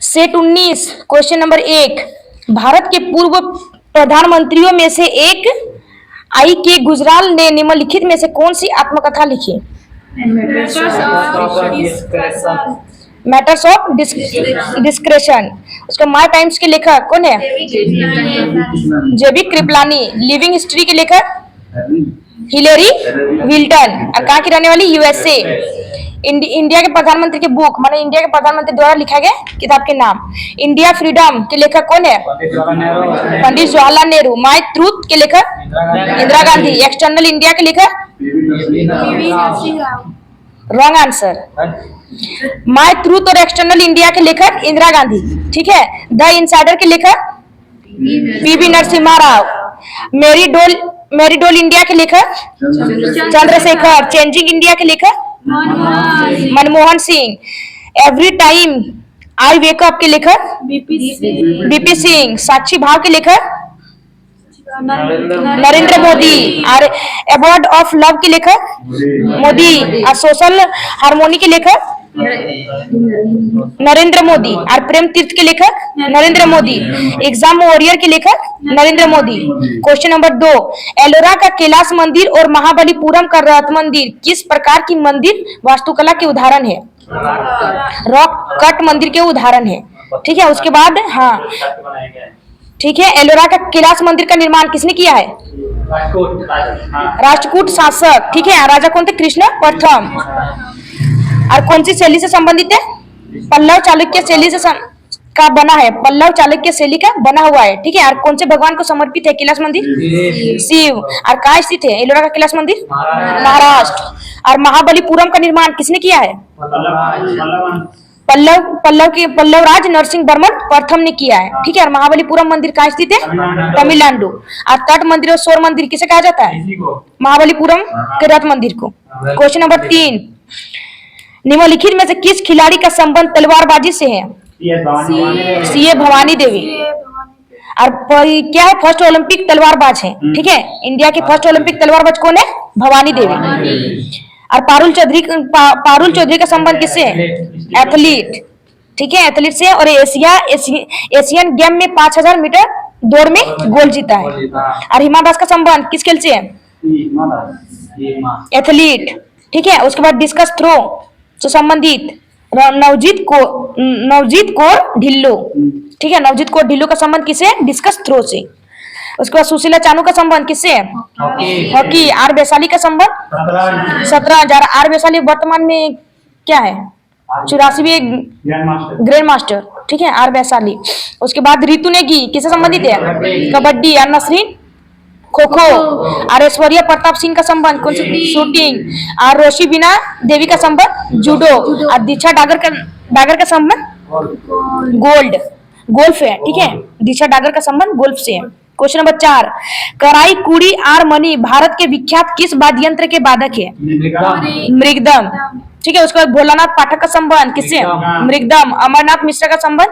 Set 19 question number 1, Bharat के पूर्व प्रधानमंत्रियों में से एक आई के गुजराल ने निम्नलिखित में से कौन सी आत्मकथा लिखी? Matters of discretion. उसका माय टाइम्स के लेखक कौन है? जेबी कृपलानी। लिविंग हिस्ट्री के लेखक हिलेरी विल्टन। और कहाँ की रहने वाली? यूएसए। इंडिया के प्रधानमंत्री की बुक, माने इंडिया के प्रधानमंत्री द्वारा लिखा गया किताब के नाम। इंडिया फ्रीडम के लेखक कौन है? पंडित जवाहरलाल नेहरू। माय ट्रूथ के लेखक इंदिरा गांधी। एक्सटर्नल इंडिया के लेखक रॉन्ग आंसर। माय ट्रूथ और एक्सटर्नल इंडिया के लेखक इंदिरा गांधी। ठीक है। द इनसाइडर के लेखक पीवी नरसिम्हा राव। मेरी डोल इंडिया के लेखक चंद्रशेखर। चेंजिंग इंडिया के लेखक Manmohan Singh. Every time I wake up के लेखक बीपी सिंह। साक्षी भाव के लेखक नरेंद्र मोदी। और अवार्ड ऑफ लव के लेखक मोदी। और सोशल हार्मोनी के लेखक नरेंद्र मोदी। और प्रेम तीर्थ के लेखक नरेंद्र मोदी। एग्जाम वॉरियर के लेखक नरेंद्र मोदी। क्वेश्चन नंबर 2, एलोरा का कैलाश मंदिर और महाबलीपुरम का रथ मंदिर किस प्रकार की मंदिर वास्तुकला के उदाहरण है? रॉक कट मंदिर के उदाहरण है। ठीक है। उसके बाद हाँ ठीक है, एलोरा का कैलाश मंदिर का निर्माण किसने किया है? राष्ट्रकूट शासक। ठीक है। राजा कौन थे? कृष्ण प्रथम। और कौन सी शैली से संबंधित है? पल्लव चालुक्य शैली से का बना है। पल्लव चालुक्य शैली का बना हुआ है। ठीक है। और कौन से भगवान को समर्पित है कैलाश मंदिर? शिव। और कहाँ स्थित है एलोरा का कैलाश मंदिर? महाराष्ट्र। और महाबलीपुरम का निर्माण किसने किया है? पल्लव राज नरसिंह वर्मन प्रथम ने किया है। ठीक है। और महाबलीपुरम मंदिर कहाँ स्थित है? तमिलनाडु। और तट मंदिर और शोर मंदिर किसे कहा जाता है? महाबलीपुरम के रथ मंदिर को। क्वेश्चन नंबर 3, निम्नलिखित में से किस खिलाड़ी का संबंध तलवारबाजी से है? सीए भवानी देवी। और क्या है? फर्स्ट ओलंपिक तलवारबाज है। ठीक है। इंडिया के फर्स्ट ओलंपिक तलवारबाज कौन है? भवानी देवी। और पारुल चौधरी का संबंध किससे है? एथलीट। ठीक है। एथलीट से। और एशियन गेम में 5000 मीटर दौड़ में गोल्ड जीता है। और हिमा दास का संबंध किस खेल से है? एथलीट। ठीक है। उसके बाद डिस्कस थ्रो से संबंधित नवजीत कौर ढिल्लो। ठीक है। नवजीत कौर ढिल्लो का संबंध किससे है? डिस्कस थ्रो से। उसके बाद सुशीला चानू का संबंध किससे है? हॉकी। आर वैशाली का संबंध 17,000। आर वैशाली वर्तमान में क्या है? 84वीं ग्रैंड मास्टर। ठीक है। आर वैशाली। उसके बाद रितु नेगी किससे संबंधित है? कबड्डी। आर नसरीन खो खो। और ऐश्वर्या प्रताप सिंह का संबंध कौन सी? शूटिंग। और रोशी बीना देवी का संबंध जूडो। और दीक्षा डागर का संबंध गोल्फ है। ठीक है। दीक्षा डागर का संबंध गोल्फ से है। क्वेश्चन नंबर 4, कराई कुड़ी आर मनी भारत के विख्यात किस वाद्य यंत्र के वादक है? मृगदम। ठीक है। उसके बाद भोलानाथ पाठक का संबंध किससे? मृगदम। अमरनाथ मिश्रा का संबंध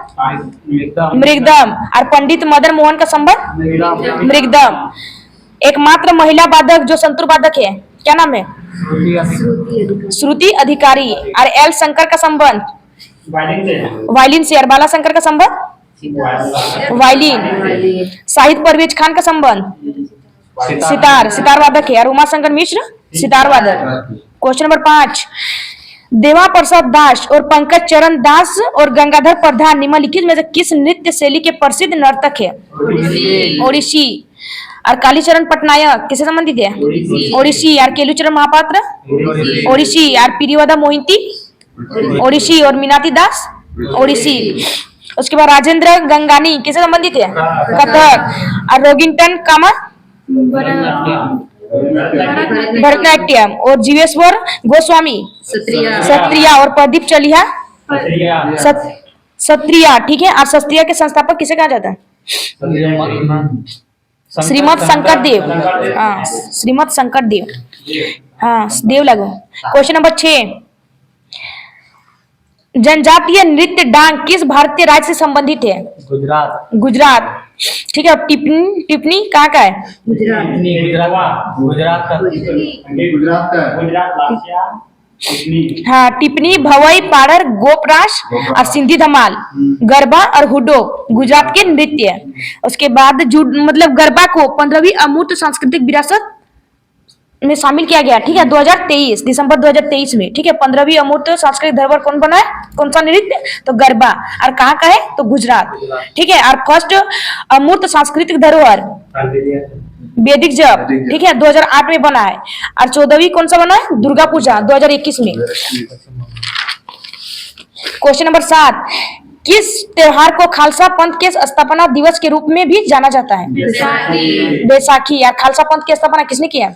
मृगदम। और पंडित मदन मोहन का संबंध मृगदम। एकमात्र महिला वादक जो संतूर वादक है क्या नाम है? श्रुति अधिकारी। और एल शंकर का संबंध वायलिन से। और बाला शंकर का संबंध वायलिन। शाहिद परवेज खान का संबंध सितार वादक है। और उमाशंकर मिश्र सितार वादक। क्वेश्चन नंबर 5, देवा प्रसाद दास और पंकज चरण दास और गंगाधर प्रधान निम्नलिखित में से किस नृत्य शैली के प्रसिद्ध नर्तक है? ओडिसी। और कालीचरण पटनायक किससे संबंधित है? ओडिसी। और केलुचरण महापात्र ओडिसी। और प्रियवदा मोहिंती ओडिसी। और मीनाती दास ओडिसी। उसके बाद राजेंद्र गंगानी किससे संबंधित है? कथक। और रोगिंटन कामत भरतनाट्यम। और जीवेश्वर गोस्वामी सत्रिया। और प्रदीप चलिहा सत्रिया। ठीक है। और सत्रिया के संस्थापक किसे कहा जाता है? श्रीमद शंकर देव। हाँ, श्रीमद शंकर देव। हाँ, देव लगो। क्वेश्चन नंबर 6, जनजातीय नृत्य डांग किस भारतीय राज्य से संबंधित है? गुजरात। ठीक है। टिप्पणी कहाँ का है? गुजरात का। हाँ, टिप्पणी, भवई, पाड़र, गोपरास और सिंधी धमाल, गरबा और हुडो गुजरात के नृत्य। उसके बाद मतलब गरबा को 15वीं अमूर्त सांस्कृतिक विरासत में शामिल किया गया, ठीक है, 2023 दिसंबर 2023 में, ठीक है। 15वीं अमूर्त सांस्कृतिक धरोहर कौन बना है, कौन सा नृत्य, तो गरबा। और कहाँ का है, तो गुजरात, ठीक है। और फर्स्ट अमूर्त सांस्कृतिक धरोहर वैदिक जप, ठीक है, 2008 में बना है। और 14वीं कौन सा बना है, दुर्गा पूजा 2021 में। क्वेश्चन नंबर 7, किस त्योहार को खालसा पंथ के स्थापना दिवस के रूप में भी जाना जाता है, बैसाखी। या खालसा पंथ की स्थापना किसने किया,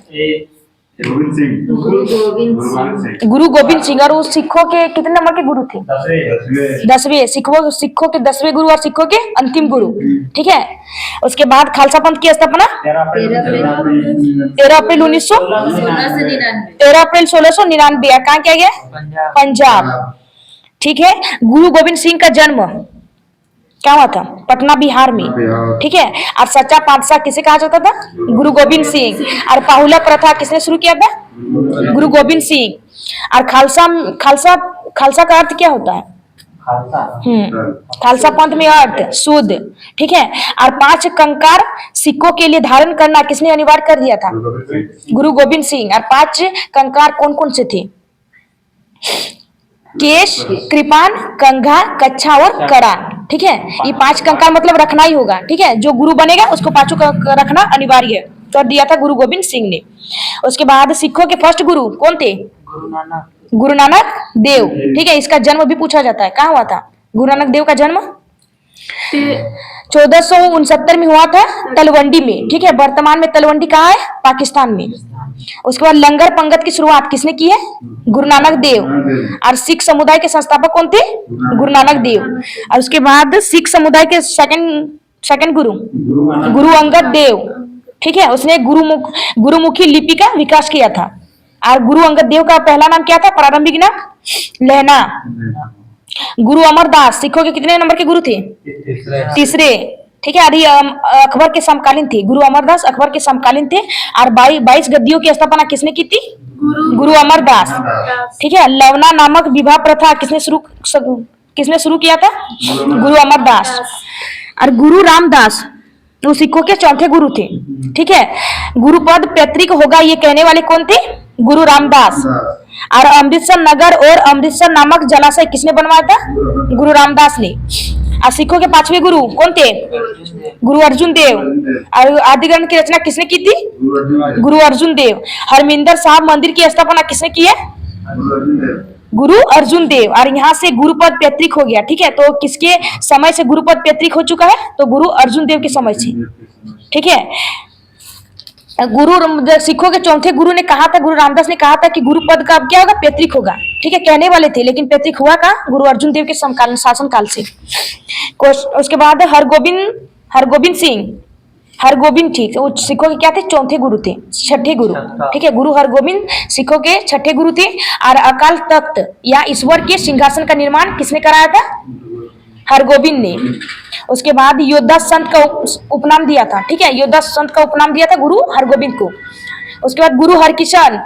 गुरु गोविंद सिंह। और वो सिखों के कितने नंबर के गुरु थे, 10वें। सिखों के 10वें गुरु और सिखों के अंतिम गुरु, ठीक है। उसके बाद खालसा पंथ की स्थापना 13 अप्रैल 1699। कहाँ किया गया, पंजाब, ठीक है। गुरु गोविंद सिंह का जन्म क्या हुआ था, पटना बिहार में, ठीक है। और सच्चा पातशाह किसे कहा जाता था, गुरु गोविंद सिंह। और पाहुला प्रथा किसने शुरू किया था, गुरु गोविंद सिंह। और खालसा का अर्थ क्या होता है, खालसा पंथ में अर्थ शुद्ध, ठीक है। और 5 कंकार सिक्कों के लिए धारण करना किसने अनिवार्य कर दिया था, गुरु गोविंद सिंह। और 5 कंकार कौन कौन से थे, केश, कृपान, कंघा, कच्छा और कड़ा, ठीक है। ये 5 कंकार मतलब रखना ही होगा, ठीक है। जो गुरु बनेगा उसको 5 रखना अनिवार्य कर दिया था गुरु गोविंद सिंह ने। उसके बाद सिखों के फर्स्ट गुरु कौन थे, गुरु नानक देव, ठीक है। इसका जन्म भी पूछा जाता है, कहाँ हुआ था गुरु नानक देव का जन्म, 1469 में हुआ था तलवंडी में, ठीक है। वर्तमान में तलवंडी कहाँ है, पाकिस्तान में। उसके बाद लंगर पंगत की शुरुआत किसने की है, गुरु नानक देव। और सिख समुदाय के संस्थापक कौन थे, गुरु नानक देव। और उसके बाद सिख समुदाय के सेकंड गुरु गुरु अंगद देव, ठीक है। उसने गुरुमुखी लिपि का विकास किया था। और गुरु अंगद देव का पहला नाम क्या था, प्रारंभिक नाम लहना। गुरु अमरदास सिखों के कितने नंबर के गुरु थे, तीसरे, ठीक है। और ये अकबर के समकालीन थे, गुरु अमरदास अकबर के समकालीन थे। और 22 गद्दियों की स्थापना किसने की थी, गुरु अमरदास, ठीक है। लवना नामक विवाह प्रथा किसने शुरू किया था, गुरु अमरदास। और गुरु रामदास वो सिखों के चौथे गुरु थे, ठीक है। गुरुपद पैतृक होगा ये कहने वाले कौन थे, गुरु रामदास। और अमृतसर नगर और अमृतसर नामक जलाशय किसने बनवाया था, गुरु रामदास ने। और सिखों के 5वें गुरु कौन थे, गुरु अर्जुन देव। और आदि ग्रंथ की रचना किसने की थी, गुरु अर्जुन देव। हरमिंदर साहब मंदिर की स्थापना किसने की है, गुरु अर्जुन देव। और यहाँ से गुरुपद पैतृक हो गया, ठीक है। तो किसके समय से गुरुपद पैतृक हो चुका है, तो गुरु अर्जुन देव के समय से, ठीक है। सिखों के चौथे गुरु ने कहा था, गुरु रामदास ने कहा था कि गुरुपद का अब क्या होगा, पैतृक होगा, ठीक है। कहने वाले थे लेकिन पैतृक हुआ कहाँ, गुरु अर्जुन देव के समकालीन शासन काल से। उसके बाद हरगोबिंद सिंह, हरगोबिंद, ठीक, वो सिखों के क्या थे, चौथे गुरु थे, छठे गुरु, ठीक है। गुरु हरगोबिंद सिखों के छठे गुरु थे। और अकाल तख्त या ईश्वर के सिंहासन का निर्माण किसने कराया था, हरगोबिंद ने। उसके बाद योद्धा संत का उपनाम दिया था, ठीक है। योद्धा संत का उपनाम दिया था गुरु हरगोबिंद को। उसके बाद गुरु हरकिशन,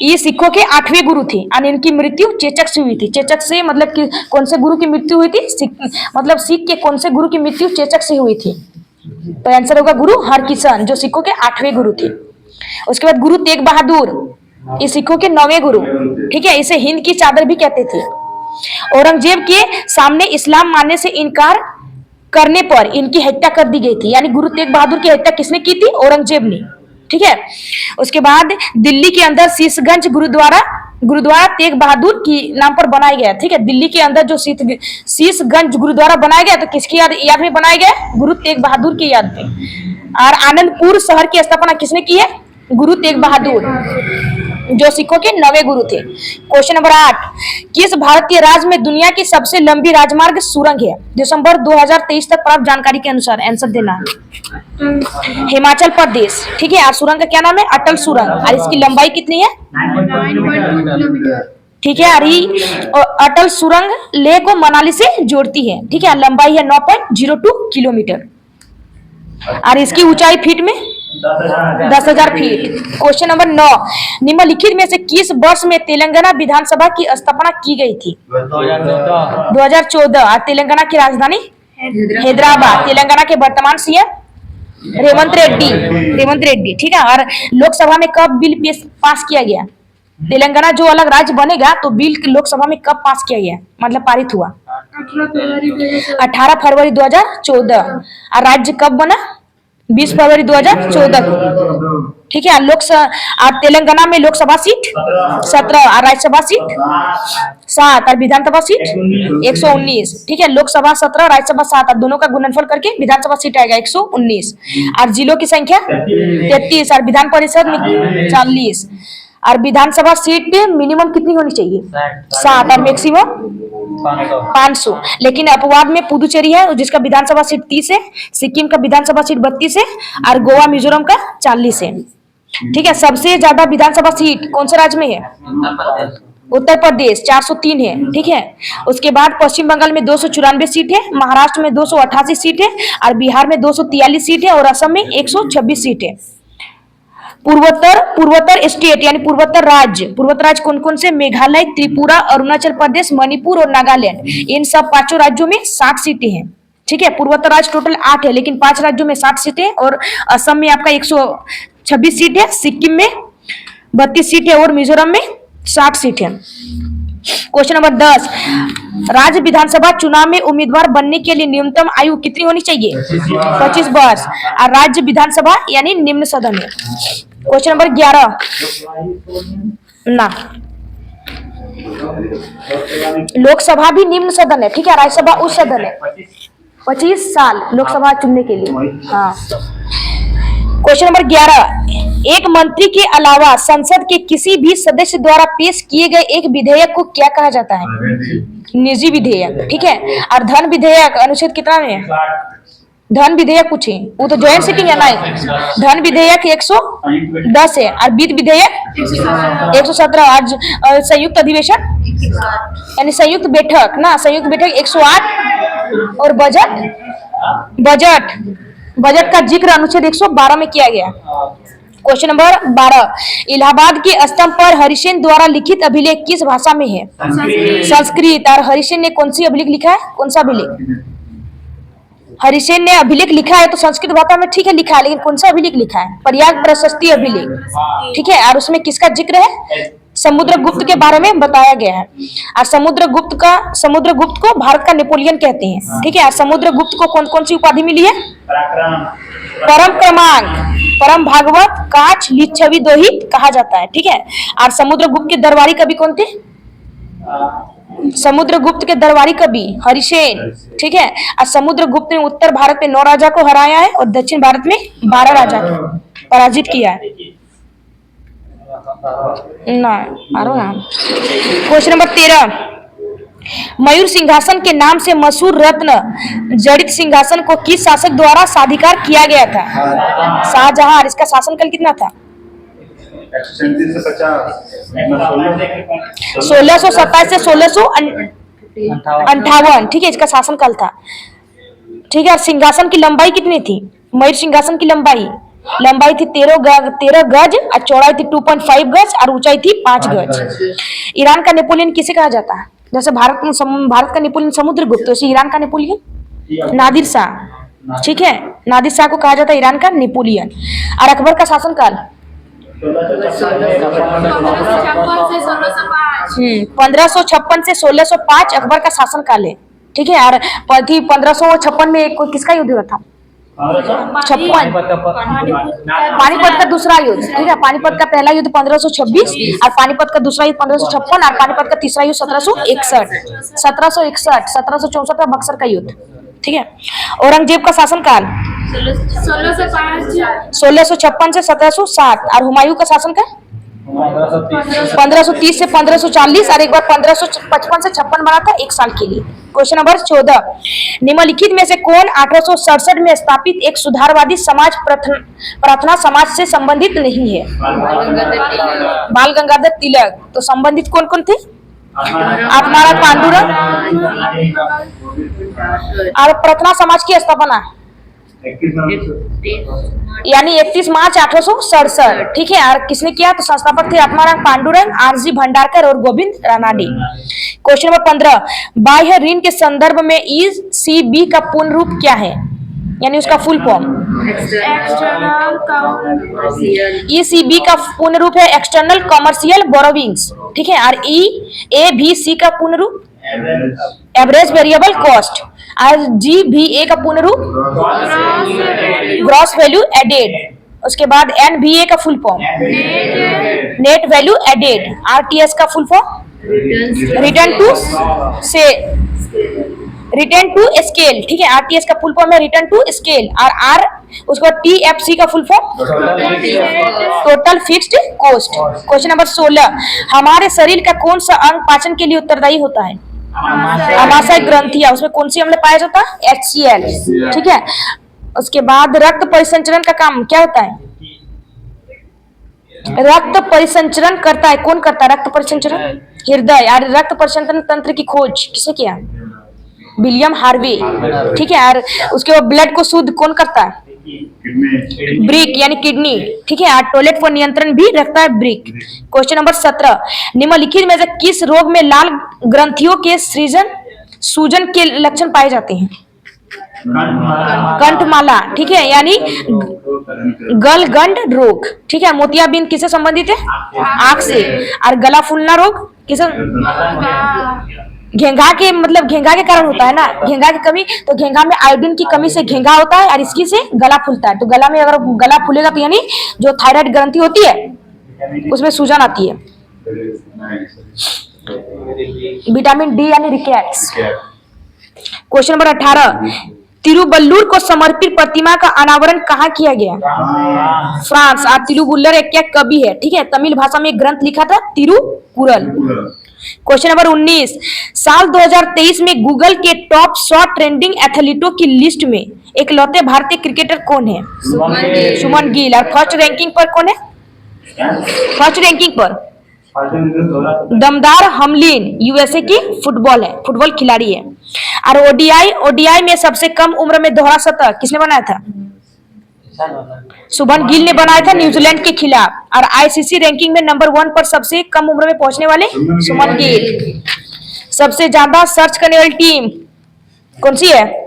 ये सिखों के 8वें गुरु थे। और इनकी मृत्यु चेचक से हुई थी। चेचक से मतलब कि कौन से गुरु की मृत्यु हुई थी, मतलब सिख के कौन से गुरु की मृत्यु चेचक से हुई थी, तो आंसर होगा गुरु हरकिशन, जो सिखों के 8वें गुरु थे। उसके बाद गुरु तेग बहादुर, ये सिखों के 9वें गुरु, ठीक है। इसे हिंद की चादर भी कहते थे। औरंगजेब के सामने इस्लाम मानने से इनकार करने पर इनकी हत्या कर दी गई थी। यानी गुरु तेग बहादुर की हत्या किसने की थी, औरंगजेब ने, ठीक है। उसके बाद दिल्ली के अंदर शीशगंज गुरुद्वारा तेग बहादुर की नाम पर बनाया गया, ठीक है। दिल्ली के अंदर जो शीशगंज गुरुद्वारा बनाया गया तो किसकी याद में बनाया गया, गुरु तेग बहादुर की याद में। और आनंदपुर शहर की स्थापना किसने की है, गुरु तेग बहादुर, जो सिखों के 9वें गुरु थे। क्वेश्चन नंबर 8, किस भारतीय राज्य में दुनिया की सबसे लंबी राजमार्ग सुरंग है, दिसंबर 2023 तक प्राप्त जानकारी के अनुसार आंसर देना है। हिमाचल प्रदेश, ठीक है। और सुरंग का क्या नाम है, अटल सुरंग। और इसकी लंबाई कितनी है, 9.2 किलोमीटर, ठीक है। और अटल सुरंग लेह को मनाली से जोड़ती है, ठीक है। लंबाई है 9.02 किलोमीटर। और इसकी ऊंचाई फीट में 10,000 फीट। क्वेश्चन नंबर 9, निम्नलिखित में से किस वर्ष में तेलंगाना विधानसभा की स्थापना की गई थी? 2014। और तेलंगाना की राजधानी हैदराबाद। तेलंगाना के वर्तमान सीएम रेवंत रेड्डी। ठीक है। और लोकसभा में कब बिल पास किया गया? तेलंगाना जो अलग राज्य बनेगा तो बिल लोकसभा में कब पास किया गया, मतलब पारित हुआ? 18 फरवरी 2014। और राज्य कब बना? 20 फरवरी 2014 को। ठीक है। लोकसभा और तेलंगाना में लोकसभा सीट 17 और राज्यसभा सीट 7 और विधानसभा सीट 119। ठीक है। लोकसभा 17, राज्यसभा 7 और दोनों का गुणनफल करके विधानसभा सीट आएगा 119। और जिलों की संख्या 33 और विधान परिषद में 40। और विधानसभा सीट पे मिनिमम कितनी होनी चाहिए? 7 और मैक्सिमम 500। लेकिन अपवाद में पुदुचेरी है जिसका विधानसभा सीट 30 है, सिक्किम का विधानसभा सीट 32 है और गोवा मिजोरम का 40 है। ठीक है। सबसे ज्यादा विधानसभा सीट कौन से राज्य में है? उत्तर प्रदेश 403 है। ठीक है। उसके बाद पश्चिम बंगाल में 294 सीट है, महाराष्ट्र में 288 सीट है और बिहार में 243 सीट है और असम में 126 सीट है। पूर्वोत्तर स्टेट यानी पूर्वोत्तर राज्य कौन कौन से? मेघालय, त्रिपुरा, अरुणाचल प्रदेश, मणिपुर और नागालैंड। इन सब 5 राज्यों में 60 सीटें हैं। ठीक है। पूर्वोत्तर राज्य टोटल 8 है लेकिन 5 राज्यों में 60 सीटें और असम में आपका 126 सीट है, सिक्किम में 32 सीट है और मिजोरम में 60 सीट है। क्वेश्चन नंबर 10, राज्य विधानसभा चुनाव में उम्मीदवार बनने के लिए न्यूनतम आयु कितनी होनी चाहिए? 25 वर्ष। और राज्य विधानसभा यानी निम्न सदन है। क्वेश्चन नंबर 11 ना, लोकसभा भी निम्न सदन है। ठीक है। राज्यसभा उच्च सदन है। 25 साल लोकसभा चुनने के लिए। हाँ। क्वेश्चन नंबर 11, एक मंत्री के अलावा संसद के किसी भी सदस्य द्वारा पेश किए गए एक विधेयक को क्या कहा जाता है? निजी विधेयक। ठीक है। और धन विधेयक अनुच्छेद कितना में है? धन विधेयक पूछे, वो तो ज्वाइंट सिटिंग है ना। धन विधेयक 110 है और वित्त विधेयक 117। आज संयुक्त अधिवेशन यानी संयुक्त बैठक ना, संयुक्त बैठक 108 और बजट का जिक्र अनुच्छेद 112 में किया गया। क्वेश्चन नंबर 12, इलाहाबाद के स्तंभ पर हरिसेन द्वारा लिखित अभिलेख किस भाषा में है? संस्कृत। और हरिसेन ने कौन सी अभिलेख लिखा है? कौन सा अभिलेख? हरिसेन ने अभिलेख लिखा है तो संस्कृत भाषा में ठीक है लिखा है, लेकिन कौन सा अभिलेख लिखा है? प्रयाग प्रशस्ति अभिलेख। ठीक है। और उसमें किसका जिक्र है? समुद्रगुप्त के बारे में बताया गया है। और समुद्रगुप्त को भारत का नेपोलियन कहते हैं। ठीक है। और समुद्रगुप्त को कौन कौन सी उपाधि मिली है? परम क्रमांक, परम भागवत, काच, लिच्छवी दोहित कहा जाता है। ठीक है। और समुद्रगुप्त के दरबारी कवि कौन थे? समुद्रगुप्त के दरबारी कवि हरिसेन। ठीक है। और समुद्रगुप्त ने उत्तर भारत में 9 राजा को हराया है और दक्षिण भारत में 12 राजा को पराजित किया है ना। क्वेश्चन नंबर 13, मयूर सिंहासन के नाम से मशहूर रत्न जड़ित सिंहासन को किस शासक द्वारा साधिकार किया गया था? शाहजहां। और इसका शासनकाल कितना था? 1627 से 1658। ठीक है। इसका शासनकाल था। ठीक है। सिंहासन की लंबाई कितनी थी? मयूर सिंहासन की लंबाई थी 13 गज और चौड़ाई थी 2.5 गज और ऊंचाई थी 5 गज। ईरान का नेपोलियन किसे कहा जाता है? जैसे भारत का नेपोलियन समुद्रगुप्त, वैसे ईरान का नेपोलियन नादिर शाह। ठीक है। नादिर शाह को कहा जाता है ईरान का नेपोलियन। और अकबर का शासनकाल 1556 से 1605 अकबर का शासनकाल है। ठीक है। और 1556 में किसका युद्ध हुआ था? 56 पानीपत का दूसरा युद्ध। ठीक है। पानीपत का पहला युद्ध 1526 और पानीपत का दूसरा युद्ध 1556 और पानीपत का तीसरा युद्ध 1761 1764 का बक्सर का युद्ध। ठीक है। औरंगजेब का शासनकाल 1656 से 1760 और हुमायूं का शासनकाल 1530 से 1540 और एक बार 1555 से 56 बना था 1 साल के लिए। क्वेश्चन नंबर 14, निम्नलिखित में से कौन 1867 में स्थापित एक सुधारवादी समाज प्रार्थना समाज से संबंधित नहीं है? बाल गंगाधर तिलक। तो संबंधित कौन कौन थे? आत्माराम पांडुरंग। और प्रार्थना समाज की स्थापना यानी 31 मार्च 1867। ठीक है, और किसने किया? तो संस्थापक थे आत्माराम पांडुरंग, आरजी भंडारकर और गोविंद रानाडे। क्वेश्चन नंबर 15, बाह्य ऋण के संदर्भ में ईसीबी का पूर्ण रूप क्या है, यानी उसका फुल फॉर्म? ईसीबी का पूर्ण रूप है एक्सटर्नल कॉमर्शियल बोरोविंग्स। ठीक है, और EAVC का पूर्ण रूप एवरेज वेरिएबल कॉस्ट, और GVA का पूर्ण रूप ग्रॉस वैल्यू एडेड। उसके बाद NVA का full form net value added. RTS का full form return to scale. ठीक है, RTS का फुल फॉर्म है रिटर्न टू स्केल, और R उसको TFC का full form total fixed cost. Question number 16, हमारे शरीर का कौन सा अंग पाचन के लिए उत्तरदायी होता है? आमाशय ग्रंथियां। उसमें कौन सी अम्ल पाया जाता है? HCl। ठीक है, उसके बाद रक्त परिसंचरण का काम क्या होता है? रक्त परिसंचरण करता है, कौन करता है रक्त परिसंचरण? हृदय। और रक्त परिसंचरण तंत्र की खोज किसने किया? William Harvey. ठीक है, और उसके बाद ब्लड को शुद्ध कौन करता है? ब्रिक यानी किडनी। ठीक है, और टॉयलेट पर नियंत्रण भी रखता है ब्रिक। क्वेश्चन नंबर 17, निम्नलिखित में से किस रोग में लाल ग्रंथियों के सूजन के लक्षण पाए जाते हैं? कंठमाला। ठीक है, यानी गलगंड रोग। ठीक है, मोतियाबिंद किससे संबंधित है? आंख से। और गला फूलना रोग किसे? घेंघा के मतलब घेंघा के कारण होता है ना, घेंघा की कमी, तो घेंघा में आयोडीन की कमी से घेंघा होता है, और इसकी से गला फूलता है। तो गला में अगर गला फूलेगा तो यानी जो थायराइड ग्रंथि होती है उसमें सूजन आती है। विटामिन D यानी रिकेट्स। क्वेश्चन नंबर 18, तिरुवल्लुर को समर्पित प्रतिमा का अनावरण कहाँ किया गया? फ्रांस। और तिरुवल्लुर एक क्या कवि है? ठीक है, तमिल भाषा में एक ग्रंथ लिखा था तिरुकुरल। क्वेश्चन नंबर 19, साल 2023 में गूगल के टॉप 100 ट्रेंडिंग एथलीटों की लिस्ट में इकलौते भारतीय क्रिकेटर कौन है? सुमन गिल। और फर्स्ट रैंकिंग पर कौन है? फर्स्ट रैंकिंग पर दमदार हमलिन, USA की फुटबॉल खिलाड़ी है। और ओडीआई में सबसे कम उम्र में दोहरा शतक किसने बनाया था? शुभन गिल ने बनाया था न्यूजीलैंड के खिलाफ। और ICC रैंकिंग में नंबर 1 पर सबसे कम उम्र में पहुंचने वाले शुभन गिल। सबसे ज्यादा सर्च करने वाली टीम कौन सी है?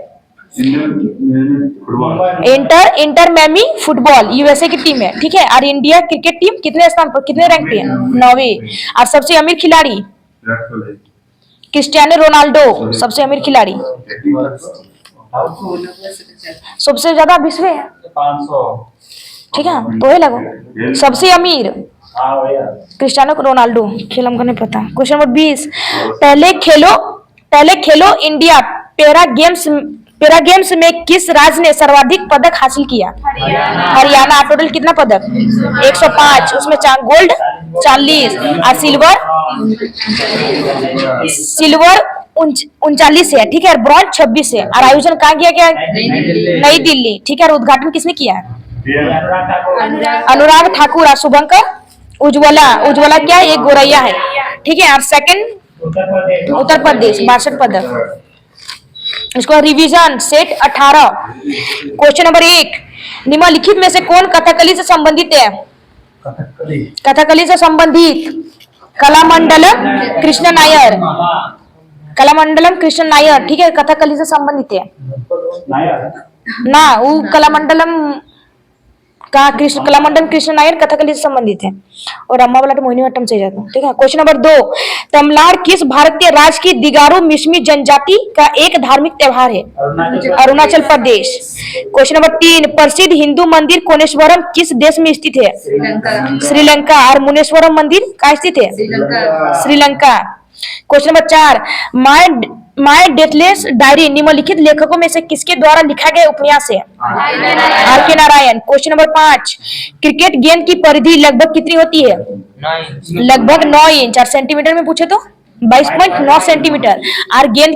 इंटर मैमी फुटबॉल USA की टीम है। ठीक है, और इंडिया क्रिकेट टीम कितने स्थान पर, कितने रैंक पे है? 9वें। और सबसे अमीर खिलाड़ी क्रिस्टियानो रोनाल्डो, सबसे अमीर खिलाड़ी। सबसे ज्यादा विश्व है 500। ठीक है, तो ये लगो सबसे अमीर क्रिस्टियानो रोनाल्डो। खेल हमको नहीं पता। क्वेश्चन नंबर 20, पहले खेलो इंडिया पैरा गेम्स में किस राज्य ने सर्वाधिक पदक हासिल किया? हरियाणा। टोटल कितना पदक? 105। उसमें गोल्ड 40 और सिल्वर 39 है। ठीक है, ब्रॉन्ज 26 है। और आयोजन कहाँ किया गया? नई दिल्ली। ठीक है, और उद्घाटन किसने किया है? अनुराग ठाकुर। और शुभंकर उज्ज्वला क्या है? एक गोरैया है। ठीक है, और सेकंड उत्तर प्रदेश 62 पदक। इसको रिवीजन सेट 18। क्वेश्चन नंबर 1, निम्नलिखित में से कौन कथकली से संबंधित है? कथकली से संबंधित कलामंडलम कृष्ण नायर। कलामंडलम कृष्ण नायर। ठीक है, कथकली से संबंधित है ना, वो कलामंडलम का कलामंडलम कृष्ण नायर कथकली से संबंधित है। और अम्मा वाला तो मोहिनीअट्टम से जाता है। ठीक है, क्वेश्चन नंबर 2, तमलार किस भारतीय राज्य की दिगारू मिश्मी जनजाति का एक धार्मिक त्योहार है? अरुणाचल प्रदेश। क्वेश्चन नंबर 3, प्रसिद्ध हिंदू मंदिर कोनेश्वरम किस देश में स्थित है? श्रीलंका। और मुनेश्वरम मंदिर कहाँ स्थित है? Sri Lanka. Question number 4, my deathless diary निम्नलिखित लेखकों में से किसके द्वारा लिखा गया उपन्यास है? R.K. Narayan. Question number 5, cricket गेंद की परिधि लगभग कितनी होती है? लगभग 9 इंच। और सेंटीमीटर में पूछे तो 22.9 सेंटीमीटर। और गेंद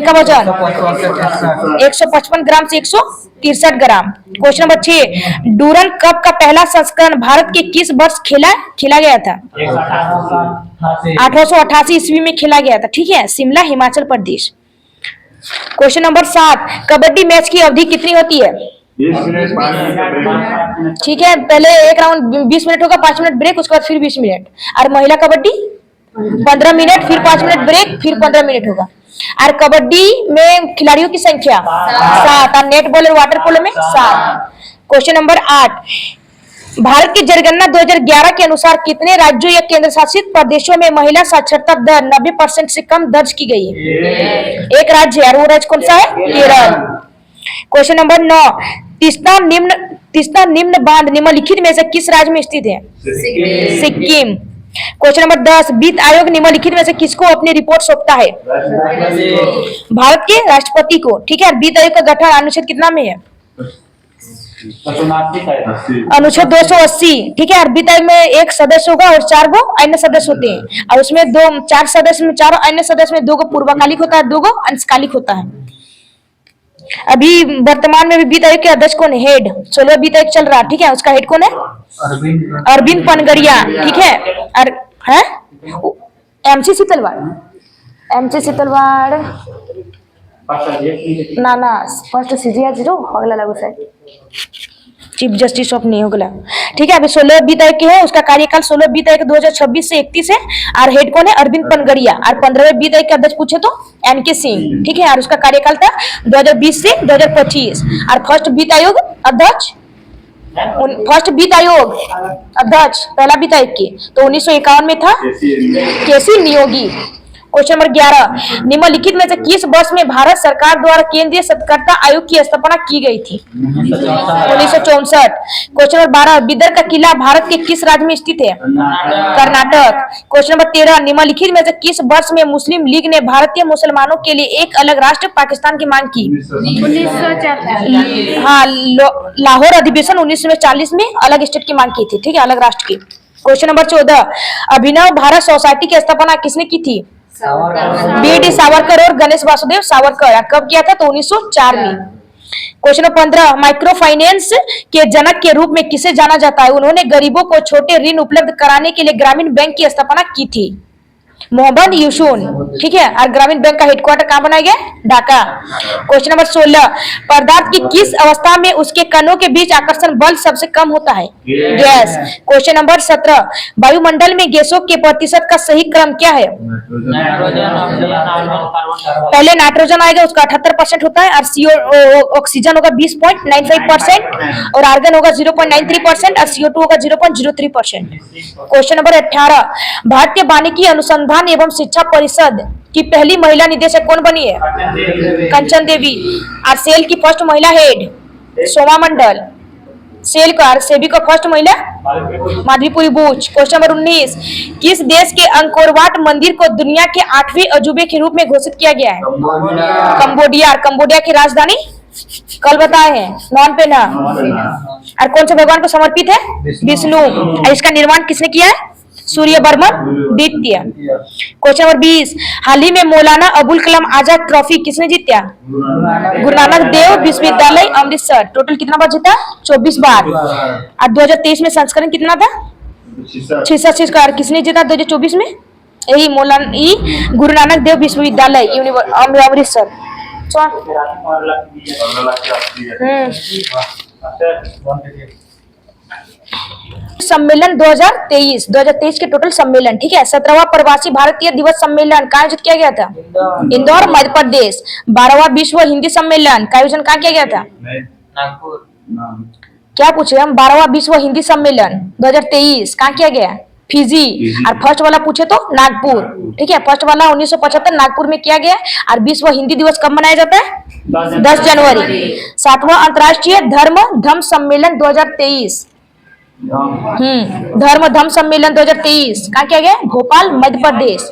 का वजन 155 ग्राम से 163 ग्राम। क्वेश्चन नंबर 6, डूरन कप का पहला संस्करण भारत के किस वर्ष खेला गया था? 1888 ईस्वी में खेला गया था। ठीक है, Shimla Himachal Pradesh. Question number 7, kabaddi match की अवधि कितनी होती है? 20 मिनट 5 मिनट का ब्रेक। ठीक है, पहले एक राउंड 20 मिनट होगा, 5 मिनट ब्रेक, उसके बाद फिर 20 मिनट। और महिला कबड्डी 15 मिनट, फिर 5 मिनट ब्रेक, फिर 15 मिनट होगा। और कबड्डी में खिलाड़ियों की संख्या 7, और नेट बॉल और वाटर पोलो में 7। क्वेश्चन नंबर 8, भारत की जनगणना 2011 के अनुसार कितने राज्यों या केंद्र शासित प्रदेशों में महिला साक्षरता दर 90% से कम दर्ज की गई है? एक राज्य है, और वो राज्य कौन सा है? केरल। क्वेश्चन नंबर 9, तीस्ता निम्न बांध निम्नलिखित में से किस राज्य में स्थित है? सिक्किम। क्वेश्चन नंबर 10, वित्त आयोग निम्नलिखित में से किसको अपनी रिपोर्ट सौंपता है? भारत के राष्ट्रपति को। ठीक है, वित्त आयोग का गठन अनुच्छेद कितना में है? अनुच्छेद 280। ठीक है, और वित्त आयोग में एक सदस्य होगा और 4 गो अन्य सदस्य होते हैं, और उसमें 4 सदस्य में 4 अन्य सदस्य में 2 गो पूर्वकालिक होता है, 2 गो अंशकालिक होता है। अभी वर्तमान में भी वित्त आयोग के अध्यक्ष कौन है? हेड। 16वां वित्त आयोग चल रहा है। ठीक है, उसका हेड कौन है? अरविंद पनगरिया। ठीक है, और है एमसी शीतलवाड़ ना फर्स्ट सीजीआर 0 अगला लागू से चीफ जस्टिस ऑफ नहीं होगा। ठीक है, अभी 16 वित्त आयोग के है, उसका कार्यकाल 16 वित्त आयोग 2026 से 31 है, और हेड कौन है? अरविंद पनगरिया। और 15वें वित्त आयोग के अध्यक्ष पूछे तो एनके सिंह। ठीक है, और उसका कार्यकाल था 2020 से 2025। और फर्स्ट वित्त आयोग अध्यक्ष पहला वित्त आयोग की तो 1951 में था केसी नियोगी। क्वेश्चन नंबर 11, निम्नलिखित में से किस वर्ष में भारत सरकार द्वारा केंद्रीय सतर्कता आयोग की स्थापना की गई थी? 1964। क्वेश्चन नंबर 12, बिदर का किला भारत के किस राज्य में स्थित है? कर्नाटक। क्वेश्चन नंबर 13, निम्नलिखित में से किस वर्ष में मुस्लिम लीग ने भारतीय मुसलमानों के लिए एक अलग राष्ट्र पाकिस्तान की मांग की? 1940। हाँ, लाहौर अधिवेशन 1940 में अलग स्टेट की मांग की थी। ठीक है, अलग राष्ट्र की। क्वेश्चन नंबर 14, अभिनव भारत सोसाइटी की स्थापना किसने की थी? बी.डी. सावरकर और गणेश वासुदेव सावरकर। कब किया था? तो 1904 में। क्वेश्चन नंबर 15, माइक्रो फाइनेंस के जनक के रूप में किसे जाना जाता है? उन्होंने गरीबों को छोटे ऋण उपलब्ध कराने के लिए ग्रामीण बैंक की स्थापना की थी, मोहम्मद यूसुफ। ठीक है, और ग्रामीण बैंक का हेडक्वार्टर कहाँ बनाया गया? ढाका। क्वेश्चन नंबर 16, पदार्थ की किस अवस्था में उसके कणों के बीच आकर्षण बल सबसे कम होता है? गैस। क्वेश्चन नंबर 17, वायुमंडल में गैसों के प्रतिशत का सही क्रम क्या है? पहले नाइट्रोजन आएगा, उसका 78% होता है, और CO ऑक्सीजन होगा 20.95%, और आर्गन होगा 0.93%, और CO2 होगा 0.03%। क्वेश्चन नंबर 18, भारतीय वानिकी अनुसंधान एवं शिक्षा परिषद की पहली महिला निदेशक कौन बनी है? कंचन देवी। और सेल की फर्स्ट महिला हेड सोमा मंडल। सेल का सेबी का फर्स्ट महिला माधवीपुरी बुच। क्वेश्चन नंबर 19, किस देश के अंकोरवाट मंदिर को दुनिया के 8वें अजूबे के रूप में घोषित किया गया है? कंबोडिया। कंबोडिया की राजधानी कल बताए हैं, नॉन पे ना। और कौन से भगवान को समर्पित है? विष्णु। और इसका निर्माण किसने किया है? सूर्य बर्मन द्वितीय। क्वेश्चन नंबर 20, हाल ही में मौलाना अबुल कलाम आजाद ट्रॉफी किसने जीता? गुरु नानक देव विश्वविद्यालय अमृतसर। टोटल कितना बार जीता? 24 बार। और 2023 में संस्करण कितना था? 66 का। किसने जीता 2024 में? यही मौलाना गुरु नानक देव विश्वविद्यालय अमृतसर। सम्मेलन 2023 के टोटल सम्मेलन। ठीक है, 17वां प्रवासी भारतीय दिवस सम्मेलन का आयोजित किया गया था? इंदौर मध्य प्रदेश। 12वां विश्व हिंदी सम्मेलन का आयोजन कहाँ किया गया था? नागपुर। क्या पूछे हम? 12वां विश्व हिंदी सम्मेलन 2023 कहाँ किया गया? फिजी। और फर्स्ट वाला पूछे तो नागपुर। ठीक है, फर्स्ट वाला 1975 नागपुर में किया गया। और विश्व हिंदी दिवस कब मनाया जाता है? 10 जनवरी। 7वां अंतर्राष्ट्रीय धर्म सम्मेलन 2023। धर्म धम सम्मेलन 2023 कहाँ किया गया? भोपाल मध्य प्रदेश।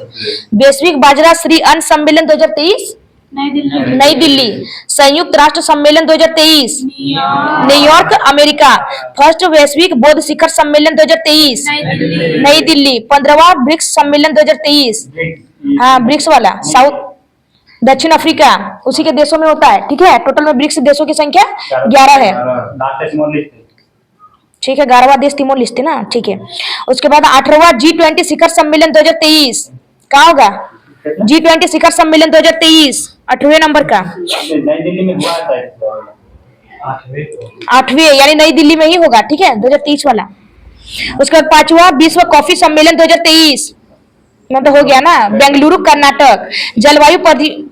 वैश्विक बाजरा श्री अन्न सम्मेलन 2023 नई दिल्ली। संयुक्त राष्ट्र सम्मेलन 2023 न्यूयॉर्क अमेरिका। फर्स्ट वैश्विक बौद्ध शिखर सम्मेलन 2023 नई दिल्ली। 15वां ब्रिक्स सम्मेलन 2023, हाँ ब्रिक्स वाला, साउथ दक्षिण अफ्रीका उसी के देशों में होता है। ठीक है, टोटल में ब्रिक्स देशों की संख्या 11 है। ठीक है, 11वां देश तिमोर लिस्ट है ना। ठीक है, उसके बाद 18वां G20 शिखर सम्मेलन 2023 कहाँ होगा? G20 शिखर सम्मेलन 2023 8वें नंबर का, नई दिल्ली में हुआ था 8वें यानी नई दिल्ली में ही होगा, ठीक है, 2023 वाला। उसके बाद 5वां विश्व कॉफी सम्मेलन 2023 मतलब हो गया ना, बेंगलुरु कर्नाटक। जलवायु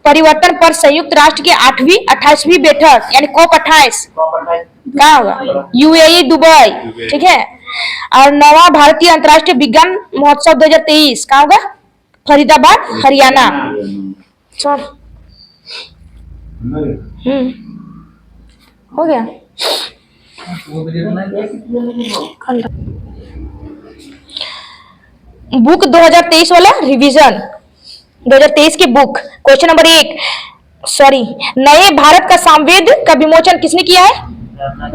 परिवर्तन पर संयुक्त राष्ट्र की 8वीं 28वीं बैठक यानी COP 28 कहाँ होगा, यूएई दुबई, ठीक है। और 9वां भारतीय अंतर्राष्ट्रीय विज्ञान महोत्सव 2023 कहाँ होगा, फरीदाबाद हरियाणा। सब हो गया। बुक 2023 वाला रिवीजन, 2023 की बुक। क्वेश्चन नंबर 1, सॉरी, नए भारत का सामवेद का विमोचन किसने किया है,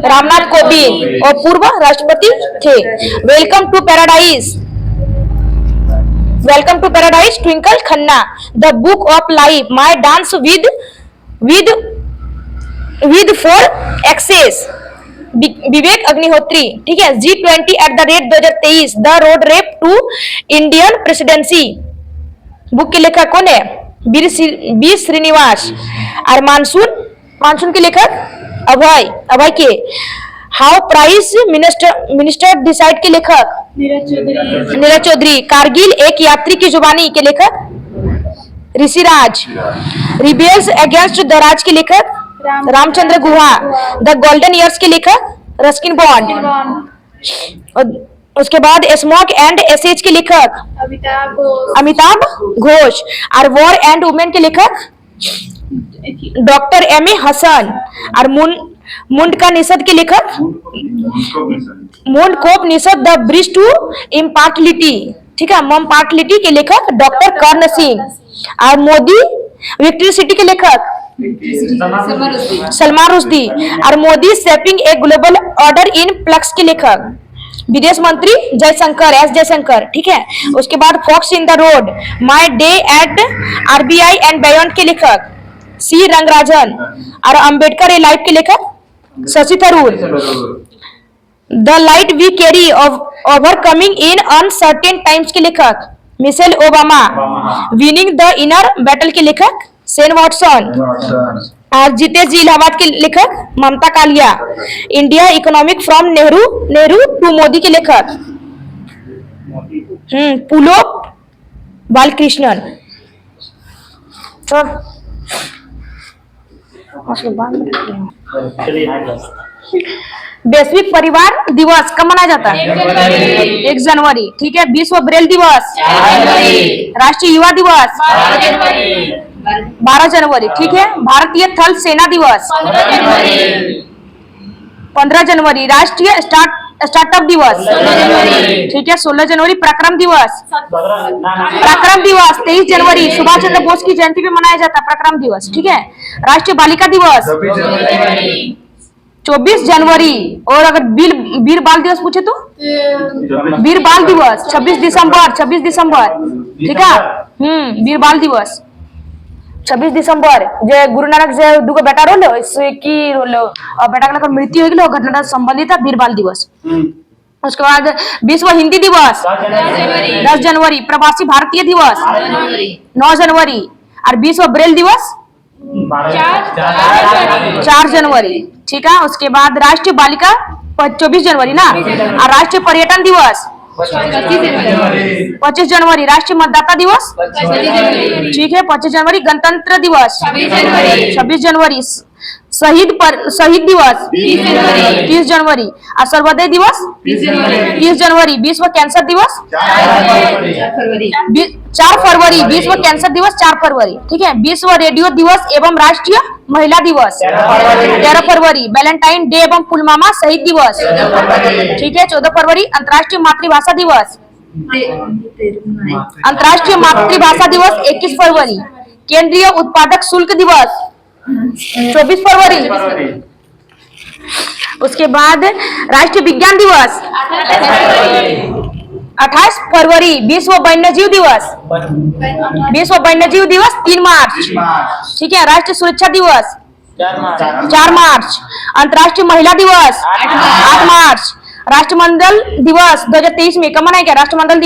रामनाथ कोविंद, और पूर्व राष्ट्रपति थे। Welcome to paradise, welcome to paradise Twinkle Khanna. The book of life, my dance with for access, Vivek Agnihotri, ठीक है। G20 @2023 the road rep to Indian presidency, book के लेखक कौन है, बी श्रीनिवास। और मानसून के लेखक अभय के। हाउ प्राइस मिनिस्टर डिसाइड के लेखक नीरज चौधरी। कारगिल एक यात्री की जुबानी के लेखक ऋषिराज। रिबेल्स अगेंस्ट द राज के लेखक Ramachandra Guha. The golden years के लेखक रस्किन बॉन्ड। और उसके बाद स्मोक एंड एसेज के लेखक अमिताभ घोष। और वॉर एंड वुमेन के लेखक डॉक्टर M.A. हसन। और मुंड का निषद के लेखक मुंडकोपनिषद द ब्रिज टू इम्पार्टलिटी, ठीक है, मम्पार्टलिटी के लेखक डॉक्टर कर्ण सिंह। और मोदी विक्ट्री सिटी के लेखक सलमान रुश्दी। और Modi shaping a global order in flux के लेखक विदेश मंत्री जयशंकर, एस जयशंकर, ठीक है। उसके बाद fox in the road, my day at RBI and beyond के लेखक C रंगराजन। और अंबेडकर ए लाइफ के लेखक Shashi Tharoor. The light we carry overcoming in uncertain times के लेखक Michelle Obama. Winning the inner battle के लेखक सेन वॉटसन। और जितेश जी इलाहाबाद के लेखक Mamta Kalia. India economic from Nehru to Modi के लेखक पुलो बालकृष्णन। वैश्विक परिवार दिवस कब मनाया जाता है, 1 जनवरी, ठीक है। विश्व ब्रेल दिवस, राष्ट्रीय युवा दिवस 12 जनवरी, ठीक है। भारतीय थल सेना दिवस 15 जनवरी। राष्ट्रीय स्टार्टअप दिवस, ठीक है, 16 जनवरी। पराक्रम दिवस 23 जनवरी, सुभाष चंद्र बोस की जयंती पे मनाया जाता है पराक्रम दिवस, ठीक है। राष्ट्रीय बालिका दिवस 24 जनवरी। और अगर वीर बाल दिवस पूछे तो वीर बाल दिवस 26 दिसंबर, ठीक है। वीर बाल दिवस 26 दिसंबर। जे गुरु नानक जे दुगो बेटा रोलो इससे की रोलो और बेटा का मृत्यु हो गेलो घटना संबंधित है वीर बाल दिवस। उसके बाद विश्व हिंदी दिवस 10 जनवरी। प्रवासी भारतीय दिवस 9 जनवरी। और विश्व ब्रेल दिवस 4 जनवरी, ठीक है। उसके बाद राष्ट्रीय बालिका 24 जनवरी ना। और राष्ट्रीय पर्यटन दिवस 25 जनवरी। राष्ट्रीय मतदाता दिवस, ठीक है, 25 जनवरी। गणतंत्र दिवस 26 जनवरी। शहीद दिवस 30 जनवरी। और सर्वोदय दिवस 30 जनवरी। विश्व कैंसर दिवस 4 फरवरी। विश्व कैंसर दिवस 4 फरवरी, ठीक है। विश्व रेडियो दिवस एवं राष्ट्रीय महिला दिवस 13 फरवरी। वैलेंटाइन डे एवं पुलवामा शहीद दिवस, ठीक है, 14 फरवरी। अंतर्राष्ट्रीय मातृभाषा दिवस, अंतर्राष्ट्रीय मातृभाषा दिवस 21 फरवरी। केंद्रीय उत्पादक शुल्क दिवस 24 फरवरी। उसके बाद राष्ट्रीय विज्ञान दिवस 28 फरवरी। विश्व वन्यजीव दिवस 3 मार्च, ठीक है। राष्ट्रीय सुरक्षा दिवस 4 मार्च। अंतर्राष्ट्रीय महिला दिवस 8 मार्च। राष्ट्रमंडल दिवस 2023 में कब मनाया गया राष्ट्रमंडल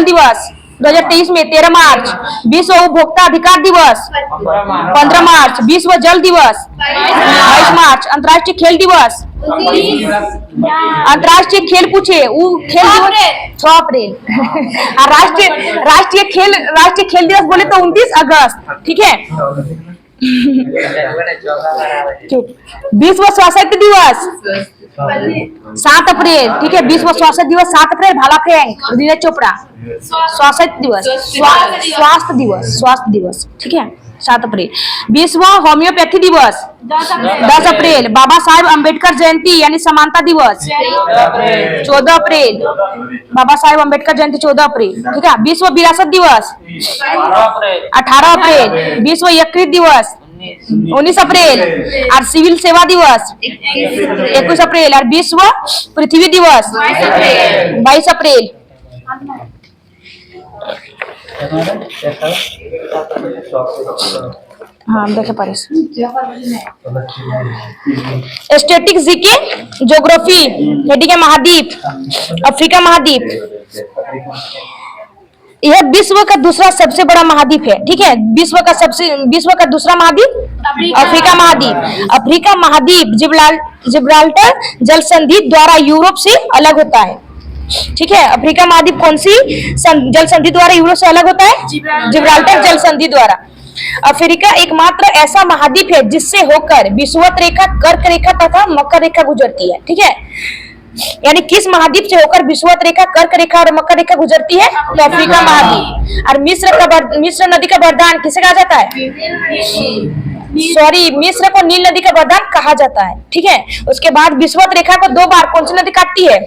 दिवस? 2023 में 13 मार्च विश्व उपभोक्ता अधिकार दिवस, 15 मार्च विश्व जल दिवस, 22 मार्च अंतर्राष्ट्रीय खेल दिवस, अंतर्राष्ट्रीय खेल पूछे वो खेल दिवस 6 अप्रैल और राष्ट्रीय खेल दिवस बोले तो 29 अगस्त। ठीक है, विश्व स्वास्थ्य दिवस 7 अप्रैल। ठीक है, विश्व स्वास्थ्य दिवस 7 अप्रैल, भाला फेंक नीरज चोपड़ा। स्वास्थ्य दिवस, स्वास्थ्य दिवस। ठीक है, 7 अप्रैल। विश्व होम्योपैथी दिवस 10 अप्रैल। बाबा साहेब अम्बेडकर जयंती यानी समानता दिवस 14 अप्रैल। बाबा साहेब अम्बेडकर जयंती 14 अप्रैल। ठीक है, विश्व विरासत दिवस 18 अप्रैल। विश्व यकृत दिवस 19 अप्रैल और सिविल सेवा दिवस 21 अप्रैल और विश्व पृथ्वी दिवस 22 अप्रैल। हाँ देखे पारिस स्टैटिक जीके ज्योग्राफी हेडिंग है महाद्वीप, अफ्रीका महाद्वीप। यह विश्व का दूसरा सबसे बड़ा महाद्वीप है। ठीक है, विश्व का दूसरा महाद्वीप अफ्रीका महाद्वीप। अफ्रीका महाद्वीप जिब्राल्टर जल संधि द्वारा यूरोप से अलग होता है। ठीक है, अफ्रीका महाद्वीप कौन सी जल संधि द्वारा यूरोप से अलग होता है? जिब्राल्टर जल संधि द्वारा। अफ्रीका एकमात्र ऐसा महाद्वीप है जिससे होकर विषुवत रेखा, कर्क रेखा तथा मकर रेखा गुजरती है। ठीक है, यानी किस महाद्वीप से होकर विषुवत रेखा, कर्क रेखा और मकर रेखा गुजरती है? तो अफ्रीका महाद्वीप। और मिस्र नदी का वरदान किसे कहा जाता है? मिस्र को नील नदी का वरदान कहा जाता है। ठीक है, उसके बाद विषुवत रेखा को 2 बार कौन सी नदी काटती है?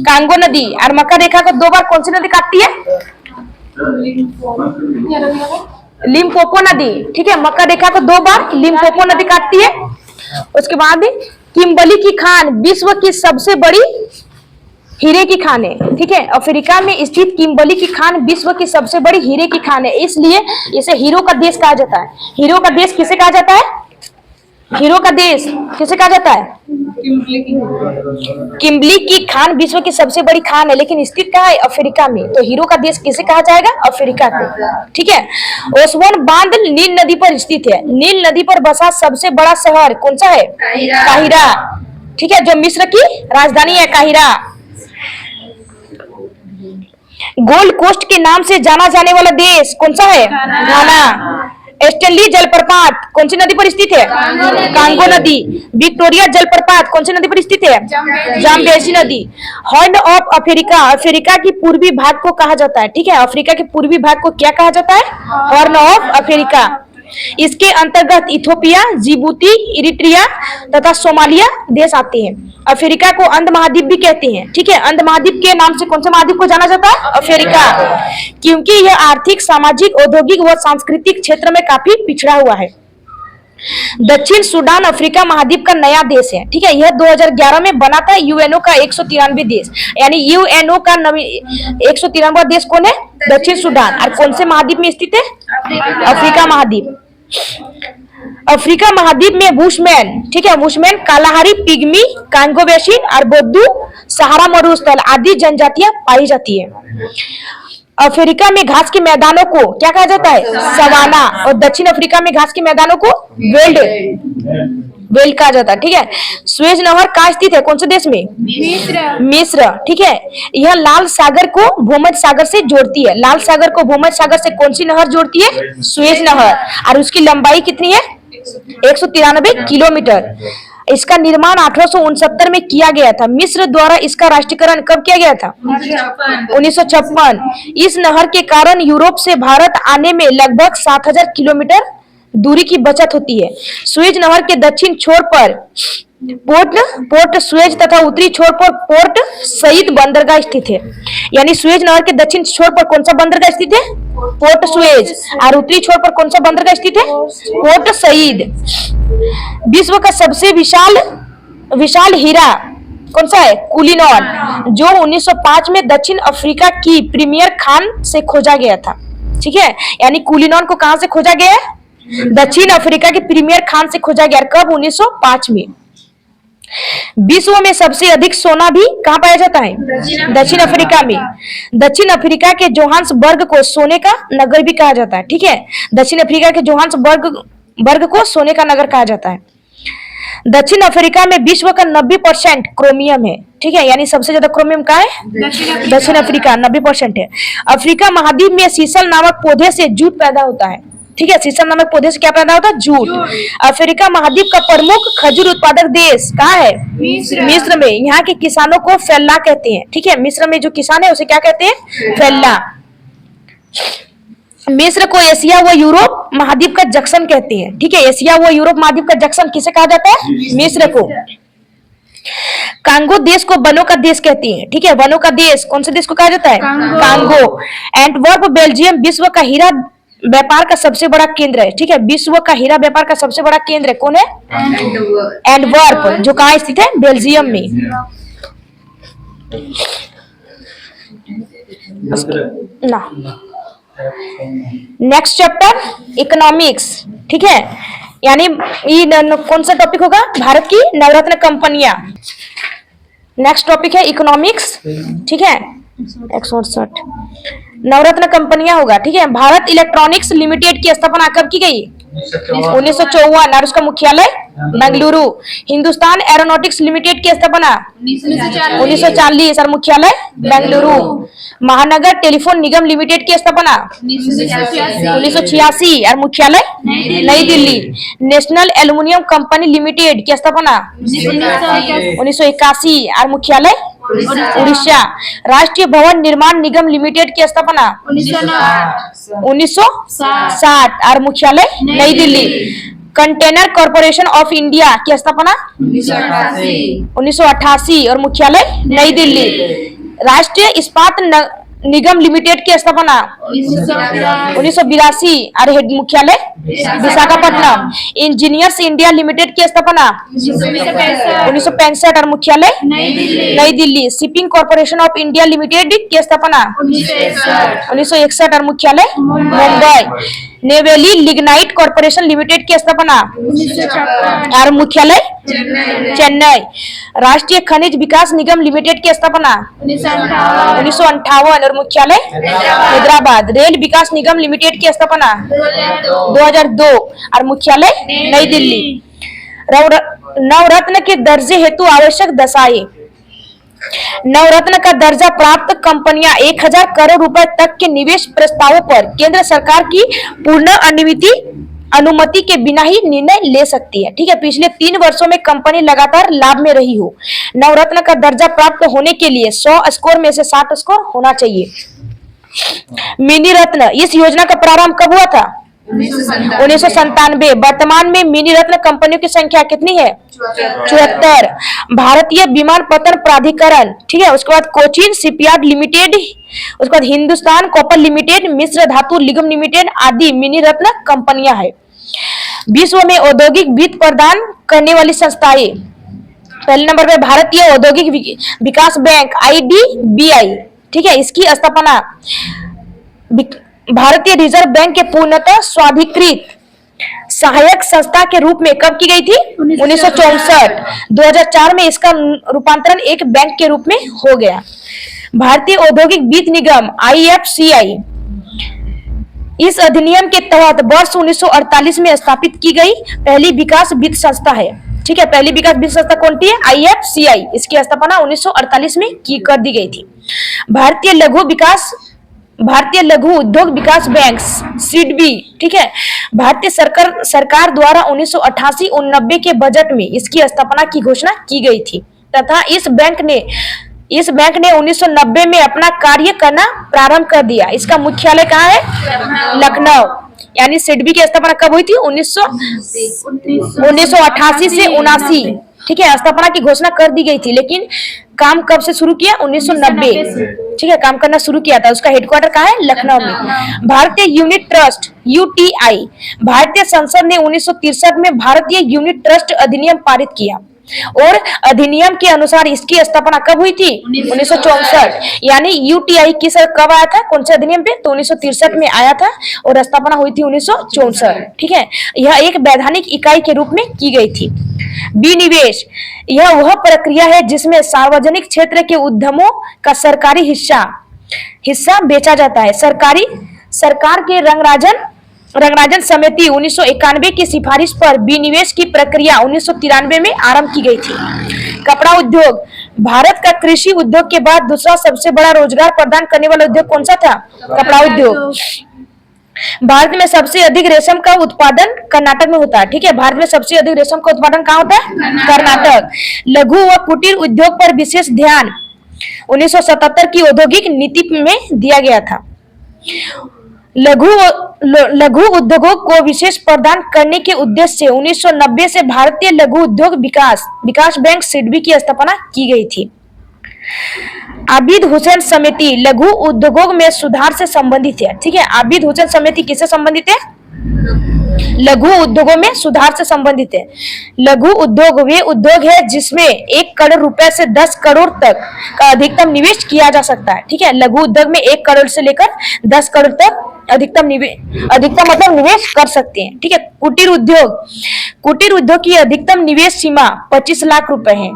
कांगो नदी। और मकर रेखा को 2 बार कौन सी नदी काटती है? लिम्पोपो नदी। ठीक है, मकर रेखा को 2 बार लिम्पोपो नदी काटती है। उसके बाद किम्बली की खान विश्व की सबसे बड़ी हीरे की खान है। ठीक है, अफ्रीका में स्थित किम्बली की खान विश्व की सबसे बड़ी हीरे की खान है, इसलिए इसे हीरो का देश कहा जाता है। हीरो का देश किसे कहा जाता है? हीरो का देश किसे कहा जाता है? किम्बली की खान विश्व की सबसे बड़ी खान है, लेकिन स्थित कहाँ है? अफ्रीका में। तो हीरो का देश किसे कहा जाएगा? अफ्रीका को। ठीक है, ओसवान बांध नील नदी पर स्थित है। नील नदी पर बसा सबसे बड़ा शहर कौन सा है? काहिरा। ठीक है, जो मिस्र की राजधानी है काहिरा। गोल्ड कोस्ट के नाम से जाना जाने वाला देश कौन सा है? घाना। स्टेनली जलप्रपात कौन सी नदी पर स्थित है? कांगो नदी। विक्टोरिया जलप्रपात कौन सी नदी पर स्थित है? जाम्बेसी नदी। हॉर्न ऑफ अफ्रीका अफ्रीका की पूर्वी भाग को कहा जाता है। ठीक है, अफ्रीका के पूर्वी भाग को क्या कहा जाता है? Horn of Africa. इसके अंतर्गत इथोपिया, जिबूती, इरिट्रिया तथा सोमालिया देश आते हैं। अफ्रीका को अंध महाद्वीप भी कहते हैं। ठीक है, अंध महाद्वीप के नाम से कौन से महाद्वीप को जाना जाता है? अफ्रीका, क्योंकि यह आर्थिक, सामाजिक, औद्योगिक व सांस्कृतिक क्षेत्र में काफी पिछड़ा हुआ है। दक्षिण सूडान अफ्रीका महाद्वीप का नया देश है। ठीक है, यह 2011 में बना था। यूएनओ का 193 देश, यानी यूएनओ का 193वां देश कौन है? दक्षिण सूडान। और कौन से महाद्वीप में स्थित है? अफ्रीका महाद्वीप। अफ्रीका महाद्वीप में बुशमैन, ठीक है, bushman, Kalahari, pygmy, Congo basin और बोद्दू, सहारा मरुस्थल आदि जनजातियां पाई जाती है। अफ्रीका में घास के मैदानों को क्या कहा जाता है? सवाना। और दक्षिण अफ्रीका में घास के मैदानों को वेल्ड कहा जाता है। ठीक है, स्वेज नहर कहाँ स्थित है? कौन से देश में? मिस्र। ठीक है, यह लाल सागर को भूमध्य सागर से जोड़ती है। लाल सागर को भूमध्य सागर से कौन सी नहर जोड़ती है? स्वेज नहर। और उसकी लंबाई कितनी है? 193 किलोमीटर। इसका निर्माण 1869 में किया गया था। मिस्र द्वारा इसका राष्ट्रीयकरण कब किया गया था? 1956। इस नहर के कारण यूरोप से भारत आने में लगभग 7000 किलोमीटर दूरी की बचत होती है। स्वेज नहर के दक्षिण छोर पर पोर्ट स्वेज तथा उत्तरी छोर पर पोर्ट सईद बंदरगाह स्थित है। यानी स्वेज नहर के दक्षिण छोर पर कौन सा बंदरगाह स्थित है? Port Suez. और उत्तरी छोर पर कौन सा बंदरगाह स्थित है? Port Said. विश्व का सबसे विशाल हीरा कौन सा है? कुलिनॉन, जो 1905 में दक्षिण अफ्रीका की प्रीमियर खान से खोजा गया था। ठीक है, यानी कुलिनॉन को कहां से खोजा गया है? दक्षिण अफ्रीका के प्रीमियर खान से खोजा गया। कब? 1905 में। विश्व में सबसे अधिक सोना भी कहाँ पाया जाता है? दक्षिण अफ्रीका में। दक्षिण अफ्रीका के जोहान्सबर्ग को सोने का नगर भी कहा जाता है। ठीक है, दक्षिण अफ्रीका के जोहान्सबर्ग को सोने का नगर कहा जाता है। दक्षिण अफ्रीका में विश्व का 90% क्रोमियम है। ठीक है, यानी सबसे ज्यादा क्रोमियम कहाँ है? दक्षिण अफ्रीका 90% है। अफ्रीका महाद्वीप में सीसल नामक पौधे से जूट पैदा होता है। ठीक है, सीसल नामक पौधे से क्या पैदा होता है? जूट। अफ्रीका महाद्वीप का प्रमुख खजूर उत्पादक देश कहाँ है? मिस्र में। यहाँ के किसानों को फेल्ला कहते हैं। ठीक है, मिस्र में जो किसान है उसे क्या कहते हैं? फेल्ला। मिस्र को एशिया व यूरोप महाद्वीप का जंक्शन कहते हैं। ठीक है, एशिया व यूरोप महाद्वीप का जंक्शन किसे कहा जाता है? मिस्र को। कांगो देश को वनों का देश कहते हैं। ठीक है, वनों का देश कौन से देश को कहा जाता है? कांगो। एंटवर्प बेल्जियम विश्व का हीरा व्यापार का सबसे बड़ा केंद्र है। ठीक है, विश्व का हीरा व्यापार का सबसे बड़ा केंद्र कौन है? एंटवर्प, जो कहाँ स्थित है? बेल्जियम में। ना नेक्स्ट चैप्टर इकोनॉमिक्स। ठीक है, यानी ये कौन सा टॉपिक होगा? भारत की नवरत्न कंपनियां। नेक्स्ट टॉपिक है इकोनॉमिक्स। ठीक है, 168 नवरत्न कंपनियां होगा। ठीक है, भारत इलेक्ट्रॉनिक्स लिमिटेड की स्थापना कब की गई? 1954 और उसका मुख्यालय बेंगलुरु। हिंदुस्तान एरोनॉटिक्स लिमिटेड की स्थापना 1940 और मुख्यालय बेंगलुरु। महानगर टेलीफोन निगम लिमिटेड की स्थापना 1986 और मुख्यालय नई Delhi. National aluminium company limited की स्थापना 1981 और मुख्यालय उड़ीसा। राष्ट्रीय भवन निर्माण निगम लिमिटेड की स्थापना 1960 और मुख्यालय नई Delhi. Container corporation of India की स्थापना 1988 और मुख्यालय नई दिल्ली। राष्ट्रीय इस्पात निगम लिमिटेड की स्थापना 1982 और मुख्यालय विशाखापट्टनम। इंजीनियर्स इंडिया लिमिटेड की स्थापना 1965 और मुख्यालय नई Delhi. Shipping corporation of India limited की स्थापना 1961 और मुख्यालय Mumbai. Neyveli lignite corporation limited की स्थापना और मुख्यालय चेन्नई। राष्ट्रीय खनिज विकास निगम लिमिटेड की स्थापना 1958 और मुख्यालय हैदराबाद। रेल विकास निगम लिमिटेड की स्थापना 2002 और मुख्यालय नई दिल्ली। नवरत्न के दर्जे हेतु आवश्यक दशाएं। नवरत्न का दर्जा प्राप्त कंपनियां 1000 करोड़ रुपए तक के निवेश प्रस्तावों पर केंद्र सरकार की पूर्ण अनुमति के बिना ही निर्णय ले सकती है। ठीक है, पिछले 3 वर्षों में कंपनी लगातार लाभ में रही हो। नवरत्न का दर्जा प्राप्त होने के लिए 100 स्कोर में से 60 स्कोर होना चाहिए। मिनी रत्न, इस योजना का प्रारंभ कब हुआ था? 1997। वर्तमान में मिनी रत्न कंपनियों की संख्या कितनी है? 74। भारतीय विमानपत्तन प्राधिकरण। ठीक है, उसके बाद कोचीन शिपयार्ड लिमिटेड, उसके बाद हिंदुस्तान कॉपर लिमिटेड, मिश्र धातु निगम लिमिटेड आदि मिनी रत्न कंपनियां हैं। विश्व में औद्योगिक वित्त प्रदान करने वाली संस्थाएं। पहले नंबर पे भारतीय औद्योगिक विकास बैंक IDBI। ठीक है, इसकी स्थापना भारतीय रिजर्व बैंक के पूर्णतः स्वाधिकृत सहायक संस्था के रूप में कब की गई थी? 1964। 2004 में इसका रूपांतरण एक बैंक के रूप में हो गया। भारतीय औद्योगिक वित्त निगम IFCI इस अधिनियम के तहत वर्ष 1948 में स्थापित की गई पहली विकास वित्त संस्था है। ठीक है, पहली विकास वित्त संस्था कौन थी? IFCI। इसकी स्थापना 1948 में कर दी गई थी। भारतीय लघु उद्योग विकास बैंक SIDBI। ठीक है, भारतीय सरकार द्वारा 1988-89 के बजट में इसकी स्थापना की घोषणा की गई थी तथा इस बैंक ने 1990 में अपना कार्य करना प्रारंभ कर दिया। इसका मुख्यालय कहाँ है? लखनऊ। यानी SIDBI की स्थापना कब हुई थी? 1988 से 79। ठीक है, स्थापना की घोषणा कर दी गई थी, लेकिन काम कब से शुरू किया? 1990। ठीक है, काम करना शुरू किया था। उसका हेडक्वार्टर कहाँ है? लखनऊ में। भारतीय यूनिट ट्रस्ट UTI। भारतीय संसद ने 1963 में भारतीय यूनिट ट्रस्ट अधिनियम पारित किया। और अधिनियम के अनुसार इसकी स्थापना कब हुई थी? 1964। यानी यूटीआई की सर कब आया था, कौन से अधिनियम पे? तो 1963 में आया था और स्थापना हुई थी 1964। ठीक है, यह एक वैधानिक इकाई के रूप में की गई थी। विनिवेश, यह वह प्रक्रिया है जिसमें सार्वजनिक क्षेत्र के उद्यमों का सरकारी हिस्सा बेचा जाता है। सरकार के रंगराजन समिति 1991 की सिफारिश पर विनिवेश की प्रक्रिया 1993 में आरंभ की गई थी। कपड़ा उद्योग, भारत का कृषि उद्योग के बाद दूसरा सबसे बड़ा रोजगार प्रदान करने वाला उद्योग कौन सा था? कपड़ा उद्योग। भारत में सबसे अधिक रेशम का उत्पादन कर्नाटक में होता है। ठीक है, भारत में सबसे अधिक रेशम का उत्पादन कहाँ होता है? कर्नाटक। लघु व कुटीर उद्योग पर विशेष ध्यान 1977 की औद्योगिक नीति में दिया गया था। लघु उद्योगों को विशेष प्रदान करने के उद्देश्य से 1990 से भारतीय लघु उद्योग विकास बैंक सिडबी की स्थापना की गई थी। आबिद हुसैन समिति लघु उद्योगों में सुधार से संबंधित है। ठीक है, आबिद हुसैन समिति किससे संबंधित है? लघु उद्योगों में सुधार से संबंधित है। लघु उद्योग वे उद्योग है जिसमें 1 करोड़ रुपए से 10 करोड़ तक का अधिकतम निवेश किया जा सकता है। ठीक है, लघु उद्योग में 1 करोड़ से लेकर 10 करोड़ तक अधिकतम मतलब निवेश कर सकते हैं। ठीक है, कुटीर उद्योग की अधिकतम निवेश सीमा 25 लाख रुपए है।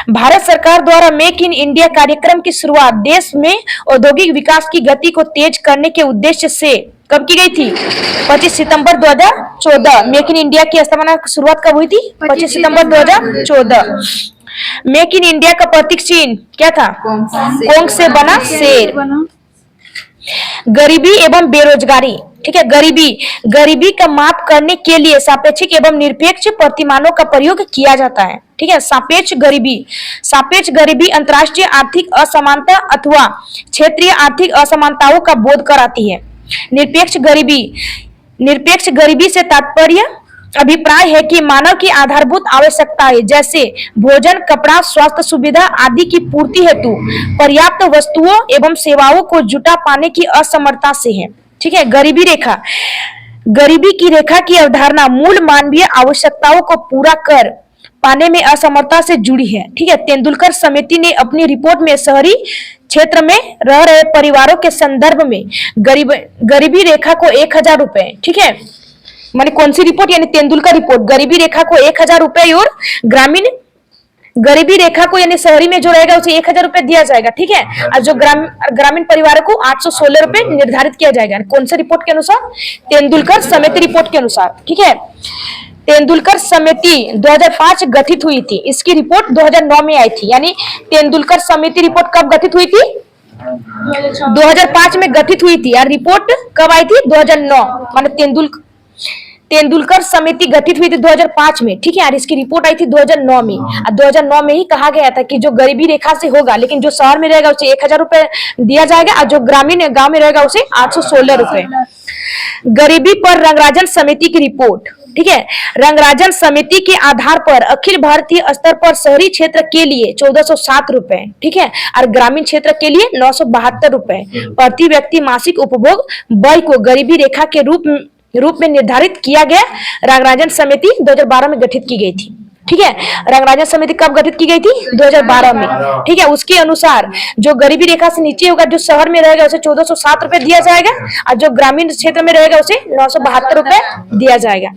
भारत सरकार द्वारा मेक इन इंडिया कार्यक्रम की शुरुआत देश में औद्योगिक विकास की गति को तेज करने के उद्देश्य से कब की गई थी? 25 सितंबर 2014। मेक इन इंडिया की स्थापना शुरुआत कब हुई थी? 25 सितंबर 2014। मेक इन इंडिया का प्रतीक चिन्ह क्या था? कोंग से बना शेर। गरीबी एवं बेरोजगारी। ठीक है, गरीबी का माप करने के लिए सापेक्षिक एवं निरपेक्ष प्रतिमानों का प्रयोग किया जाता है। ठीक है, सापेक्ष गरीबी अंतर्राष्ट्रीय आर्थिक असमानता अथवा क्षेत्रीय आर्थिक असमानताओं का बोध कराती है। निरपेक्ष गरीबी से तात्पर्य अभिप्राय है कि मानव की आधारभूत आवश्यकताएं जैसे भोजन, कपड़ा, स्वास्थ्य सुविधा आदि की पूर्ति हेतु पर्याप्त वस्तुओं एवं सेवाओं को जुटा पाने की असमर्थता से है। ठीक है, गरीबी की रेखा की अवधारणा मूल मानवीय आवश्यकताओं को पूरा कर पाने में असमर्थता से जुड़ी है। ठीक है, तेंदुलकर समिति ने अपनी रिपोर्ट में शहरी क्षेत्र में रह रहे परिवारों के संदर्भ में गरीबी रेखा को 1000 रुपए, ठीक है, माने कौन सी रिपोर्ट? यानी तेंदुलकर रिपोर्ट। गरीबी रेखा को 1000 रुपए और गरीबी रेखा को यानी शहरी में जो रहेगा उसे 1000 रुपए दिया जाएगा। ठीक है, और जो ग्रामीण परिवारों को 816 रुपए निर्धारित किया जाएगा। कौन से रिपोर्ट के अनुसार? तेंदुलकर समिति रिपोर्ट के अनुसार। ठीक है, तेंदुलकर समिति 2005 गठित हुई थी। इसकी रिपोर्ट 2009 में आई थी। यानी तेंदुलकर समिति रिपोर्ट कब गठित हुई थी? 2005 में गठित हुई थी। और रिपोर्ट कब आई थी? 2009। माने तेंदुलकर समिति गठित हुई थी 2005 में। ठीक है, और इसकी रिपोर्ट आई थी 2009 में। और 2009 में ही कहा गया था कि जो गरीबी रेखा से होगा, लेकिन जो शहर में रहेगा उसे 1000 रुपए दिया जाएगा और जो ग्रामीण गांव में रहेगा उसे 816 रुपए। गरीबी पर रंगराजन समिति की रिपोर्ट। ठीक है, रंगराजन समिति के आधार पर अखिल भारतीय स्तर पर शहरी क्षेत्र के लिए 1407 रुपए, ठीक है, और ग्रामीण क्षेत्र के लिए 972 रुपए प्रति व्यक्ति मासिक उपभोग व्यय को गरीबी रेखा के रूप में निर्धारित किया गया। रंगराजन समिति 2012 में गठित की गई थी। ठीक है, रंगराजन समिति कब गठित की गई थी? 2012 में। ठीक है, उसके अनुसार जो गरीबी रेखा से नीचे होगा, जो शहर में रहेगा उसे 1407 रुपए दिया जाएगा और जो ग्रामीण क्षेत्र में रहेगा उसे 972 रुपए दिया जाएगा।